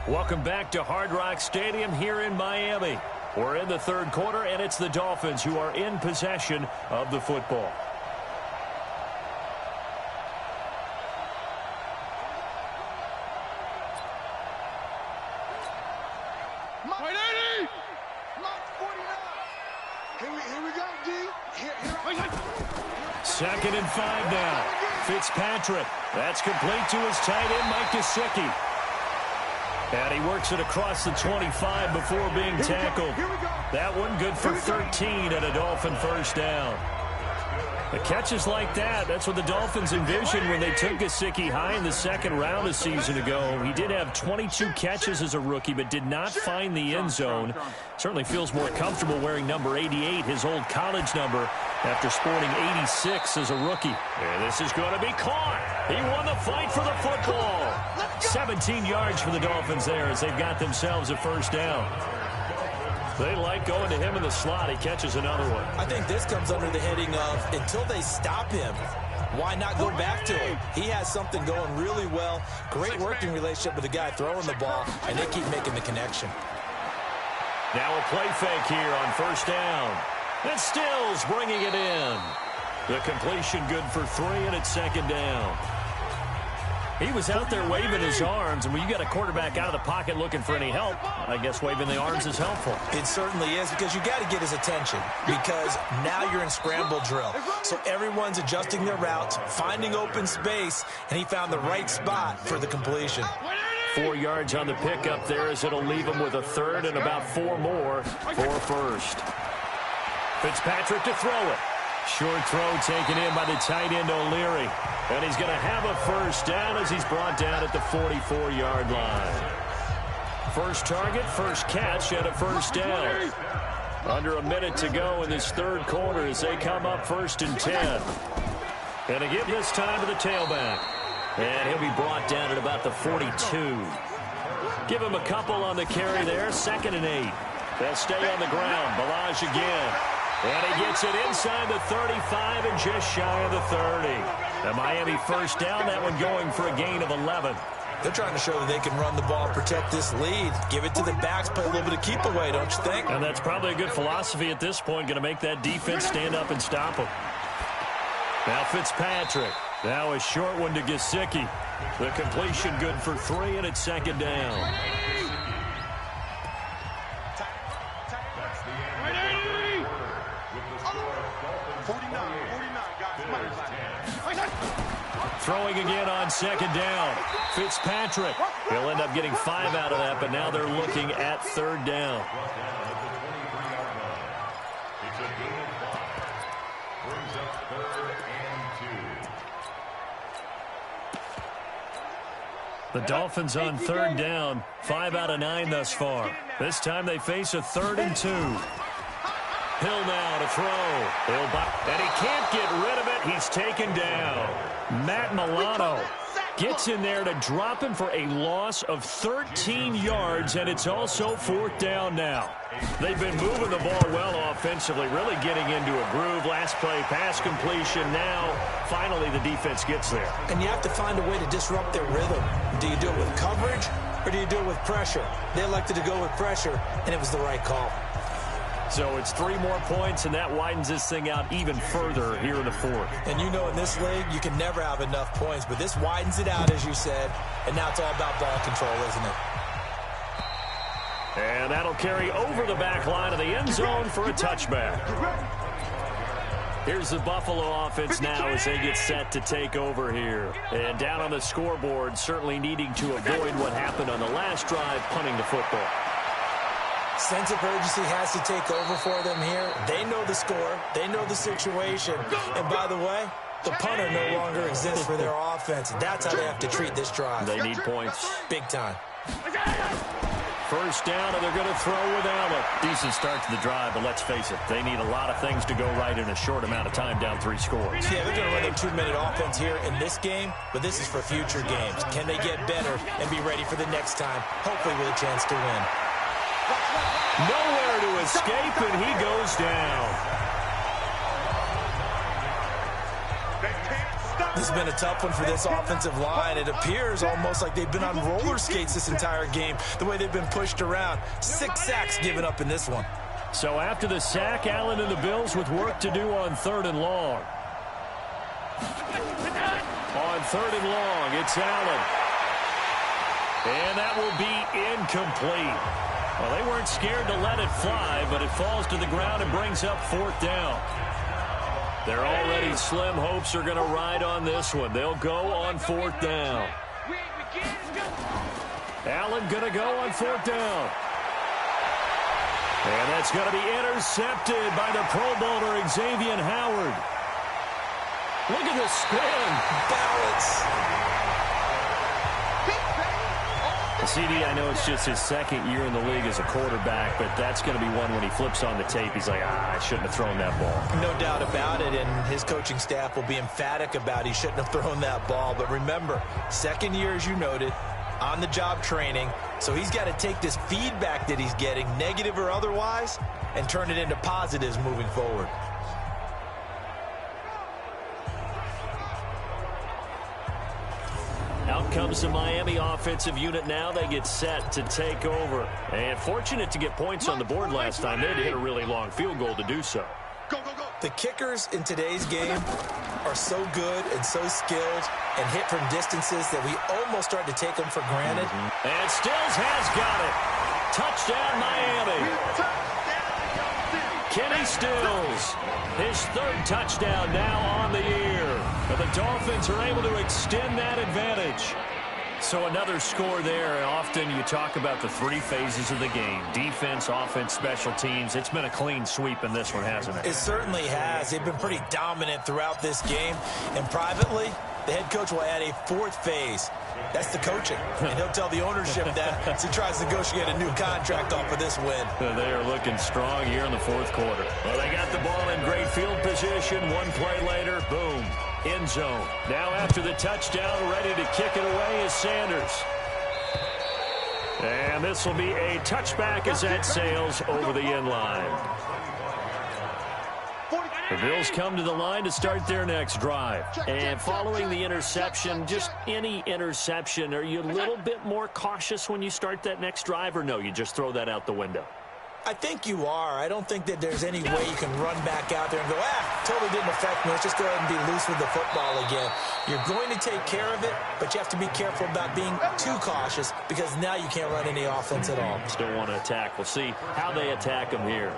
Welcome back to Hard Rock Stadium here in Miami. We're in the third quarter, and it's the Dolphins who are in possession of the football. Second and 5 now. Fitzpatrick. That's complete to his tight end, Mike Gesicki. And he works it across the 25 before being tackled. That one good for 13 and a Dolphin first down. The catches like that, that's what the Dolphins envisioned when they took Gesicki high in the second round a season ago. He did have 22 catches as a rookie, but did not find the end zone. Certainly feels more comfortable wearing number 88, his old college number, after sporting 86 as a rookie. And this is going to be caught. He won the fight for the football. 17 yards for the Dolphins there as they've got themselves a first down. They like going to him in the slot. He catches another one. I think this comes under the heading of until they stop him, why not go back to him? He has something going really well. Great working relationship with the guy throwing the ball, and they keep making the connection. Now a play fake here on first down. And Stills bringing it in. The completion good for 3, and it's second down. He was out there waving his arms, and when you got a quarterback out of the pocket looking for any help, I guess waving the arms is helpful. It certainly is, because you got to get his attention, because now you're in scramble drill. So everyone's adjusting their routes, finding open space, and he found the right spot for the completion. 4 yards on the pickup there as it'll leave him with a third and about 4 more for first. Fitzpatrick to throw it. Short throw taken in by the tight end O'Leary. And he's going to have a first down as he's brought down at the 44-yard line. First target, first catch, and a first down. Under a minute to go in this third quarter as they come up first and 10. And they give this time to the tailback. And he'll be brought down at about the 42. Give him a couple on the carry there. Second and 8. They'll stay on the ground. Balaj again. And he gets it inside the 35 and just shy of the 30. The Miami first down, that one going for a gain of 11. They're trying to show that they can run the ball, protect this lead, give it to the backs, play a little bit of keep away, don't you think? And that's probably a good philosophy at this point, going to make that defense stand up and stop them. Now Fitzpatrick. Now a short one to Gesicki. The completion good for 3, and it's second down. Throwing again on second down. Fitzpatrick. He'll end up getting 5 out of that, but now they're looking at third down. The Dolphins on third down, 5 out of 9 thus far. This time they face a 3rd and 2. Hill now to throw. And he can't get rid of it. He's taken down. Matt Milano gets in there to drop him for a loss of 13 yards, and it's also 4th down now. They've been moving the ball well offensively, really getting into a groove. Last play, pass completion. Now, finally, the defense gets there. And you have to find a way to disrupt their rhythm. Do you do it with coverage, or do you do it with pressure? They elected to go with pressure, and it was the right call. So it's 3 more points, and that widens this thing out even further here in the 4th. And you know in this league, you can never have enough points, but this widens it out, as you said, and now it's all about ball control, isn't it? And that'll carry over the back line of the end zone for a touchback. Here's the Buffalo offense now as they get set to take over here. And down on the scoreboard, certainly needing to avoid what happened on the last drive, punting the football. Sense of urgency has to take over for them here. They know the score. They know the situation. And by the way, the punter no longer exists for their offense. That's how they have to treat this drive. They need points. Big time. First down, and they're going to throw without it. Decent start to the drive, but let's face it, they need a lot of things to go right in a short amount of time, down 3 scores. Yeah, they're going to run their 2-minute offense here in this game, but this is for future games. Can they get better and be ready for the next time, hopefully with a chance to win? Nowhere to escape, and he goes down. This has been a tough one for this offensive line. It appears almost like they've been on roller skates this entire game, the way they've been pushed around. 6 sacks given up in this one. So after the sack, Allen and the Bills with work to do on 3rd and long. On 3rd and long, it's Allen. And that will be incomplete. Well, they weren't scared to let it fly, but it falls to the ground and brings up 4th down. Their already slim hopes are going to ride on this one. They'll go on 4th down. Allen going to go on 4th down. And that's going to be intercepted by the Pro Bowler, Xavier Howard. Look at the spin. Balance. CD, I know it's just his 2nd year in the league as a quarterback, but that's going to be one when he flips on the tape. He's like, I shouldn't have thrown that ball. No doubt about it, and his coaching staff will be emphatic about he shouldn't have thrown that ball. But remember, 2nd year, as you noted, on-the-job training. So he's got to take this feedback that he's getting, negative or otherwise, and turn it into positives moving forward. Out comes the Miami offensive unit now. They get set to take over. And fortunate to get points on the board last time. They had to hit a really long field goal to do so. The kickers in today's game are so good and so skilled and hit from distances that we almost start to take them for granted. And Stills has got it. Touchdown, Miami. Kenny Stills, his 3rd touchdown now on the year. And the Dolphins are able to extend that advantage. So another score there. Often you talk about the 3 phases of the game. Defense, offense, special teams. It's been a clean sweep in this one, hasn't it? It certainly has. They've been pretty dominant throughout this game. And privately, the head coach will add a 4th phase. That's the coaching. And he'll tell the ownership that as he tries to negotiate a new contract off of this win. They are looking strong here in the 4th quarter. Well, they got the ball in great field position. One play later, boom, end zone. Now after the touchdown, ready to kick it away is Sanders. And this will be a touchback as that sails over the end line. The Bills come to the line to start their next drive. And following the interception, just any interception, are you a little bit more cautious when you start that next drive, or no, you just throw that out the window? I think you are. I don't think that there's any way you can run back out there and go, totally didn't affect me. Let's just go ahead and be loose with the football again. You're going to take care of it, but you have to be careful about being too cautious because now you can't run any offense at all. Still want to attack. We'll see how they attack them here.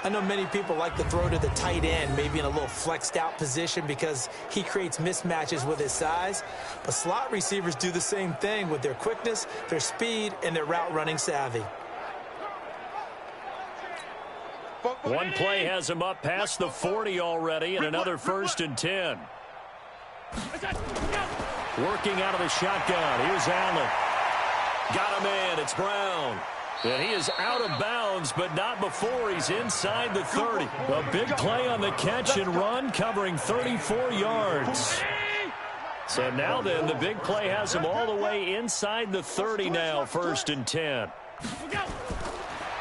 I know many people like to throw to the tight end, maybe in a little flexed out position because he creates mismatches with his size. But slot receivers do the same thing with their quickness, their speed, and their route running savvy. One play has him up past the 40 already, and another 1st and 10. Working out of the shotgun. Here's Allen. Got a man. It's Brown. And he is out of bounds, but not before he's inside the 30. A big play on the catch and run, covering 34 yards. So now then, the big play has him all the way inside the 30 now, 1st and 10.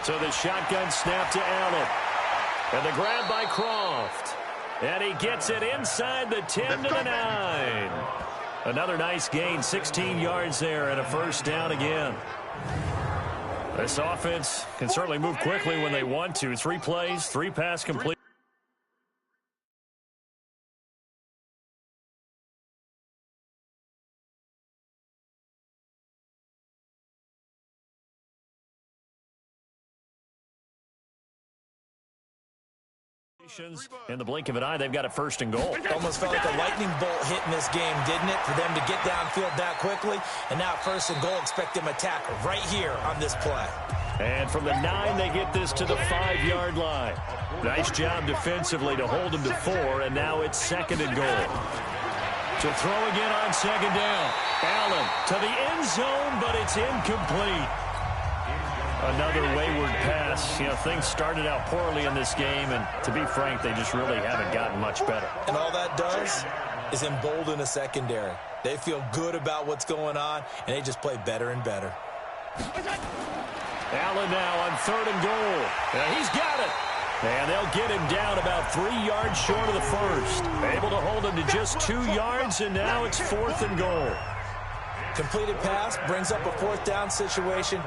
So the shotgun snap to Allen. And the grab by Croft. And he gets it inside the 10 to the 9. Another nice gain, 16 yards there, and a 1st down again. This offense can certainly move quickly when they want to. 3 plays, 3 pass complete. In the blink of an eye, they've got a 1st and goal. Almost felt like a lightning bolt hit in this game, didn't it? For them to get downfield that quickly. And now 1st and goal, expect them attack right here on this play. And from the 9, they get this to the 5-yard line. Nice job defensively to hold them to 4, and now it's 2nd and goal. To throw again on 2nd down. Allen to the end zone, but it's incomplete. Another wayward pass. You know, things started out poorly in this game, and to be frank, they just really haven't gotten much better. And all that does is embolden a secondary. They feel good about what's going on, and they just play better and better. Allen now on 3rd and goal. And he's got it. And they'll get him down about 3 yards short of the first. Able to hold him to just 2 yards, and now it's 4th and goal. Completed pass brings up a 4th down situation.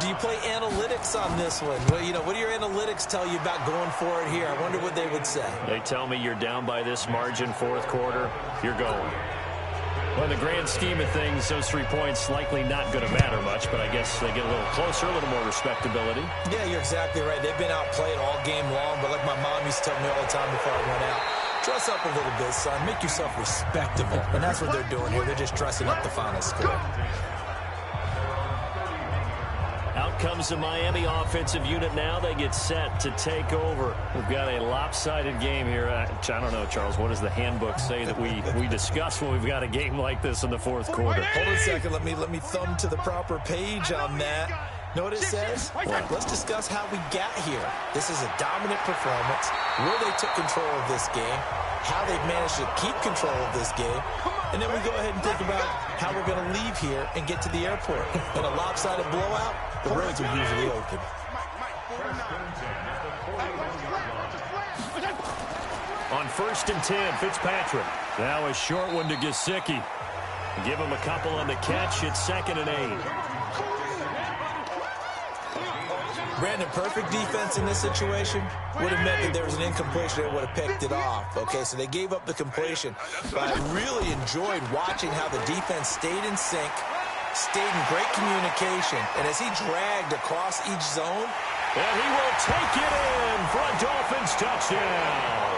Do you play analytics on this one? Well, what do your analytics tell you about going for it here? I wonder what they would say. They tell me you're down by this margin, 4th quarter, you're going. Well, in the grand scheme of things, those 3 points likely not going to matter much, but I guess they get a little closer, a little more respectability. Yeah, you're exactly right. They've been outplayed all game long, but like my mom used to tell me all the time before I went out, dress up a little bit, son. Make yourself respectable. And that's what they're doing here. They're just dressing up the final score. Out comes the Miami offensive unit now. They get set to take over. We've got a lopsided game here. I don't know, Charles, what does the handbook say that we discuss when we've got a game like this in the 4th quarter? Hold on a second. Let me thumb to the proper page on that. Know what it says? What? Let's discuss how we got here. This is a dominant performance, where they took control of this game, how they've managed to keep control of this game, and then we go ahead and think about how we're going to leave here and get to the airport. In a lopsided blowout, the roads are usually open. On 1st and 10, Fitzpatrick. Now a short one to Gesicki. Give him a couple on the catch. It's 2nd and 8. Brandon, perfect defense in this situation would have meant that there was an incompletion that would have picked it off. Okay, so they gave up the completion. But I really enjoyed watching how the defense stayed in sync, stayed in great communication, and as he dragged across each zone. And he will take it in for a Dolphins touchdown.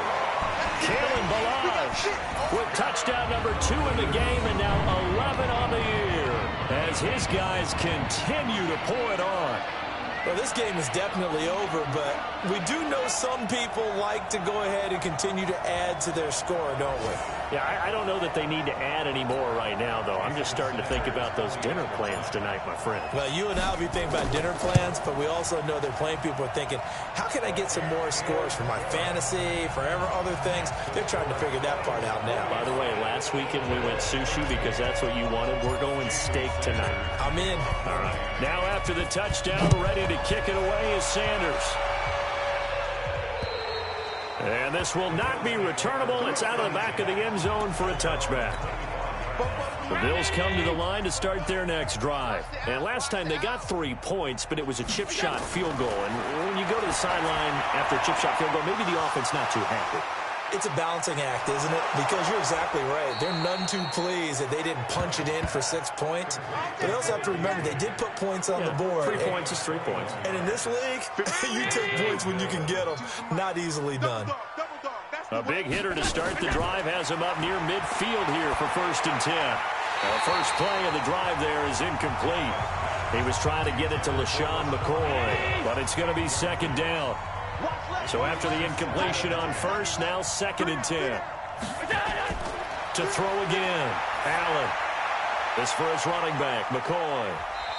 Kalen Ballage with touchdown number 2 in the game, and now 11 on the year as his guys continue to pour it on. Well, this game is definitely over, but we do know some people like to go ahead and continue to add to their score, don't we? Yeah, I don't know that they need to add any more right now, though. I'm just starting to think about those dinner plans tonight, my friend. Well, you and I will be thinking about dinner plans, but we also know they're playing people are thinking, how can I get some more scores for my fantasy, for other things? They're trying to figure that part out now. By the way, last weekend we went sushi because that's what you wanted. We're going steak tonight. I'm in. All right. Now after the touchdown, ready to kick it away is Sanders. And this will not be returnable. It's out of the back of the end zone for a touchback. The Bills come to the line to start their next drive. And last time they got 3 points, but it was a chip shot field goal. And when you go to the sideline after a chip shot field goal, maybe the offense not too happy. It's a balancing act, isn't it? Because you're exactly right. They're none too pleased that they didn't punch it in for 6 points. But they also have to remember they did put points on the board. 3 points is 3 points. And in this league, you take points when you can get them. Not easily done. A big hitter to start the drive has him up near midfield here for 1st and 10. The first play of the drive there is incomplete. He was trying to get it to LaShawn McCoy, but it's going to be 2nd down. So after the incompletion on 1st, now 2nd and 10. To throw again, Allen. This for his running back, McCoy.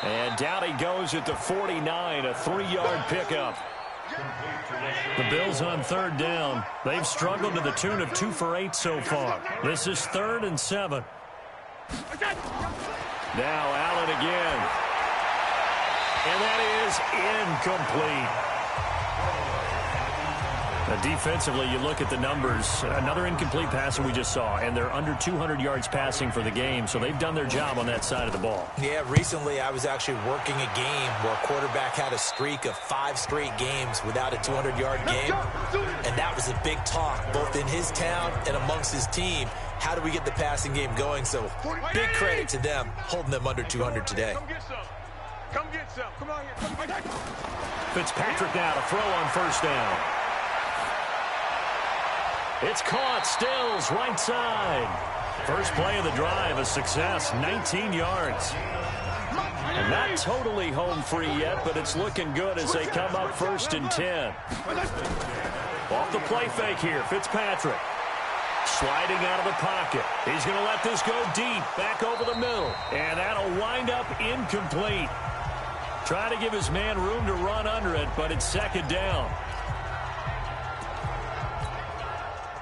And down he goes at the 49, a 3-yard pickup. The Bills on 3rd down. They've struggled to the tune of 2 for 8 so far. This is 3rd and 7. Now Allen again. And that is incomplete. Defensively, you look at the numbers. Another incomplete passer we just saw, and they're under 200 yards passing for the game, so they've done their job on that side of the ball. Yeah, recently I was actually working a game where a quarterback had a streak of 5 straight games without a 200-yard game, and that was a big talk, both in his town and amongst his team. How do we get the passing game going? So big credit to them, holding them under 200 today. Come get some. Come on here. Fitzpatrick now to throw on 1st down. It's caught. Stills right side. First play of the drive, a success, 19 yards. And not totally home free yet, but it's looking good as they come up 1st and 10. Off the play fake here, Fitzpatrick. Sliding out of the pocket. He's going to let this go deep, back over the middle. And that'll wind up incomplete. Trying to give his man room to run under it, but it's 2nd down.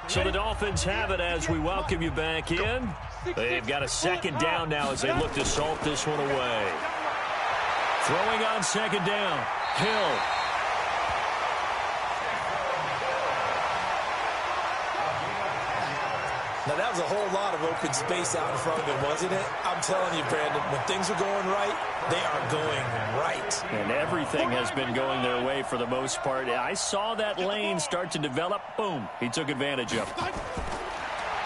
So the Dolphins have it as we welcome you back in. They've got a 2nd down now as they look to salt this one away. Throwing on 2nd down. Hill. Now, that was a whole lot of open space out in front of him, wasn't it? I'm telling you, Brandon, when things are going right, they are going right. And everything has been going their way for the most part. I saw that lane start to develop. Boom. He took advantage of it.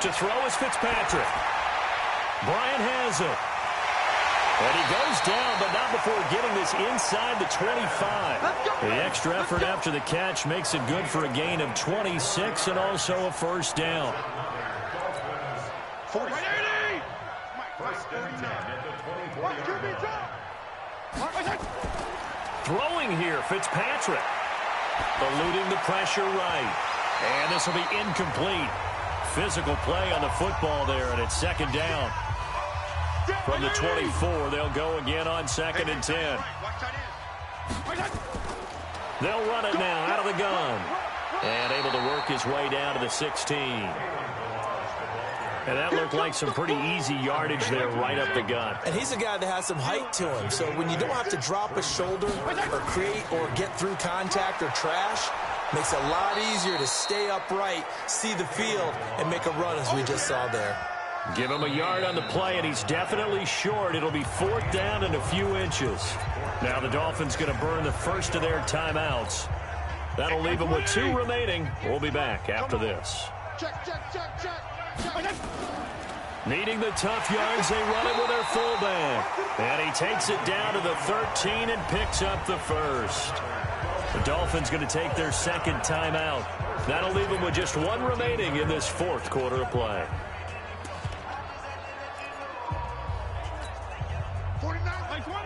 To throw is Fitzpatrick. Bryant has it. And he goes down, but not before getting this inside the 25. The extra effort after the catch makes it good for a gain of 26 and also a first down. 40. Throwing here, Fitzpatrick. Eluding the pressure right. And this will be incomplete. Physical play on the football there, and it's second down. From the 24, they'll go again on 2nd and 10. They'll run it now out of the gun. And able to work his way down to the 16. And that looked like some pretty easy yardage there right up the gut. And he's a guy that has some height to him, so when you don't have to drop a shoulder or create or get through contact or trash, makes it a lot easier to stay upright, see the field, and make a run as we just saw there. Give him a yard on the play, and he's definitely short. It'll be 4th down and a few inches. Now the Dolphins going to burn the first of their timeouts. That'll leave them with 2 remaining. We'll be back after this. Needing the tough yards, they run it with their fullback. And he takes it down to the 13 and picks up the first. The Dolphins going to take their 2nd timeout. That'll leave them with just 1 remaining in this 4th quarter of play. 49, 20.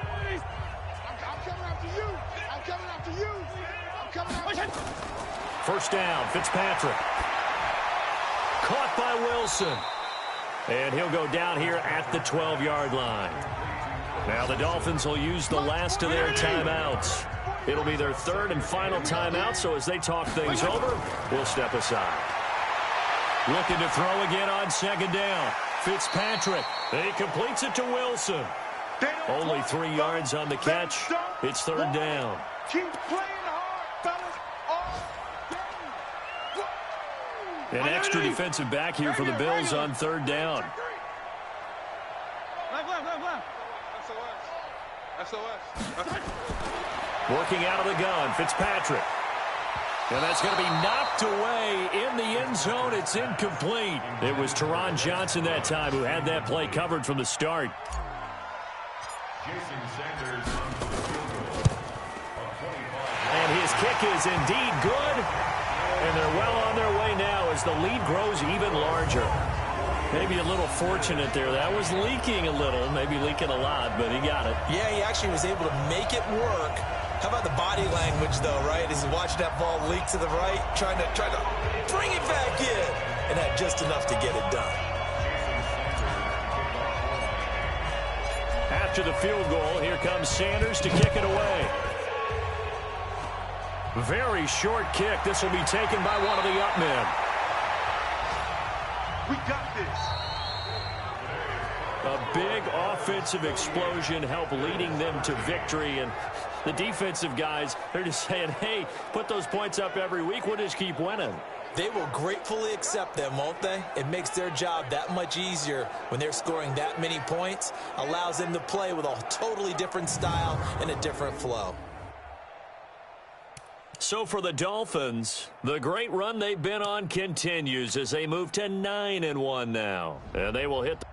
I'm coming after you. I'm coming after you. I'm coming after you. First down, Fitzpatrick. Caught by Wilson. And he'll go down here at the 12-yard line. Now the Dolphins will use the last of their timeouts. It'll be their 3rd and final timeout, so as they talk things over, we'll step aside. Looking to throw again on 2nd down. Fitzpatrick. He completes it to Wilson. Only 3 yards on the catch. It's 3rd down. Keep playing hard, fellas. An extra defensive back here for the Bills on 3rd down. SOS. Working out of the gun, Fitzpatrick. And that's going to be knocked away in the end zone. It's incomplete. It was Teron Johnson that time who had that play covered from the start. And his kick is indeed good. And they're well on their way now as the lead grows even larger. Maybe a little fortunate there. That was leaking a little, maybe leaking a lot, but he got it. Yeah, he actually was able to make it work. How about the body language, though, right? As he watched that ball leak to the right, trying to bring it back in, and had just enough to get it done. After the field goal, here comes Sanders to kick it away. Very short kick. This will be taken by one of the up men. We got this. A big offensive explosion helped leading them to victory. And the defensive guys, they're just saying, hey, put those points up every week. We'll just keep winning. They will gratefully accept them, won't they? It makes their job that much easier when they're scoring that many points. Allows them to play with a totally different style and a different flow. So for the Dolphins, the great run they've been on continues as they move to 9-1 now. And they will hit the